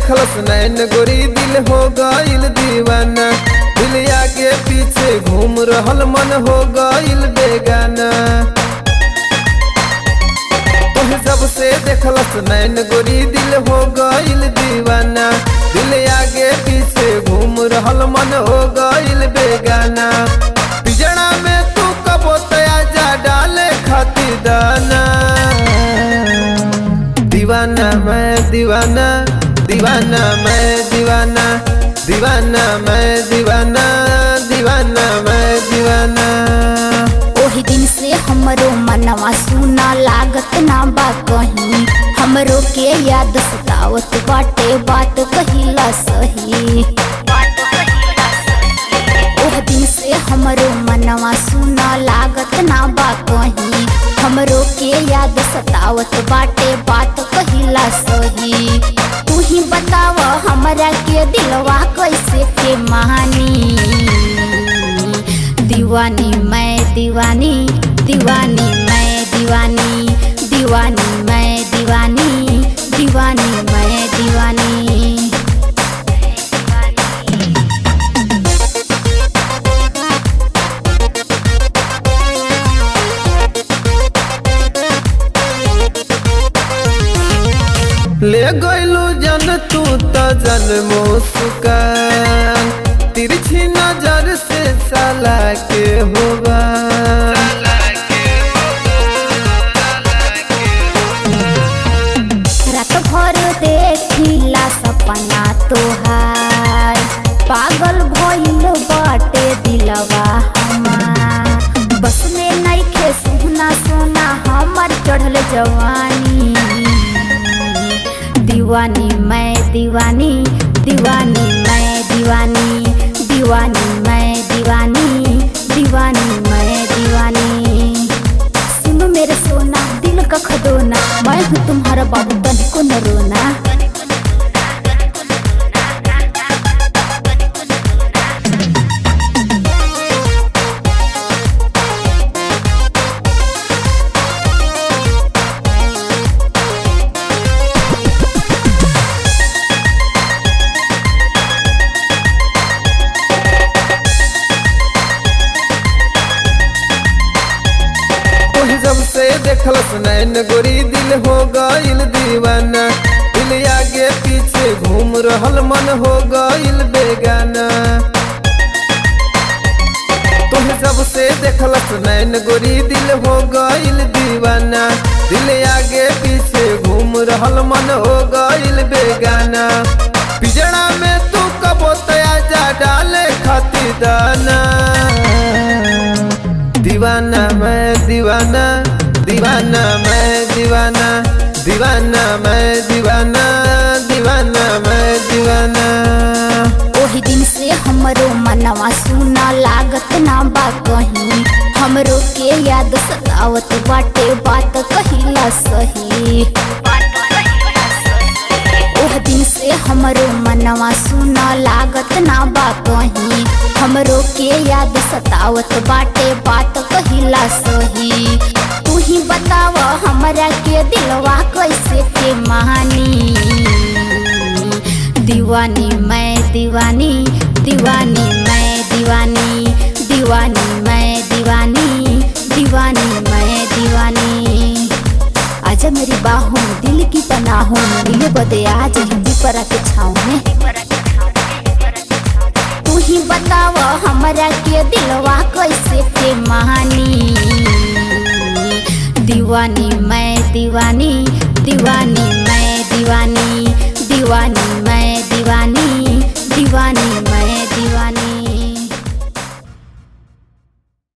देखलस नैन गोरी दिल हो गइल दीवाना। दिल आगे पीछे घूम रहल मन हो गइल बेगाना। तोहे जब से देखलस नैन गोरी दिल हो गइल दीवाना। दिल आगे पीछे घूम रहल मन हो गइल बेगाना। पिजड़ा में तू कबो तया जा डाले खातिर दाना। दीवाना मैं दीवाना, दीवाना मैं दीवाना, दीवाना मैं दीवाना, दीवाना मैं दीवाना। ओही दिन से हमरो मनवा सुना लागत ना बा कहीं। हमरो के याद सतावत बाटे बात कहिला सही। ओह दिन से हमरो मनवा सुना लागत ना बा कहीं। हमरो के याद सतावत बाटे बात कहिला सही। तू ही बताव हमरा के दिलवा कैसे के मानी। दीवानी मैं दीवानी, दीवानी मैं दीवानी, दीवानी मैं दीवानी, दीवानी मैं दीवानी। ले गइलू जन तू तो जन मुस्कान। तिरछी नजर से साला के होगा। रात भर देखिला सपना तोहार। पागल भइल बाटे दिलवा हमार। बस में नइखे सुना सोना हमर चढ़ल जवानी। दीवानी मैं दीवानी, दीवानी मैं दीवानी, दीवानी मैं दीवानी, दीवानी मैं दीवानी। सुनो मेरे सोना दिल का खदोना। मैं हूँ तुम्हारा बाबू तनिको न रोना। जब से देखलस नैन गोरी दिल हो गइल दीवाना। दिल आगे पीछे घूम रहल मन हो गइल बेगाना। तोहे जब से देखलस नैन गोरी दिल हो गइल दीवाना। दिल आगे पीछे घूम रहल मन हो गइल बेगाना। पिजड़ा में तू कबो तया जा डाले खातिर दाना। दीवाना मैं दीवाना, दीवाना मैं दीवाना, दीवाना मैं दीवाना, दीवाना मैं दीवाना। ओही दिन से हमरो मनवा सुना लागत ना बा कहीं। हमरो के याद सतावत बाटे बात कहिला सही। ओह दिन से हमरो मनवा सुना लागत ना बा कहीं। हमरो के याद सतावत बाटे बात कहिला सही। तू ही बताव हमरा के दिलवा कैसे के मानी। दीवानी मैं दीवानी, दीवानी मैं दीवानी, दीवानी मैं दीवानी, दीवानी मैं दीवानी। आजा मेरी बाहों में दिल की पनाहों में। दिल बदे आज हिंदी पर के छाँव में। तू ही बताव हमरा के दिलवा कैसे के मानी। दीवानी मैं दीवानी, दीवानी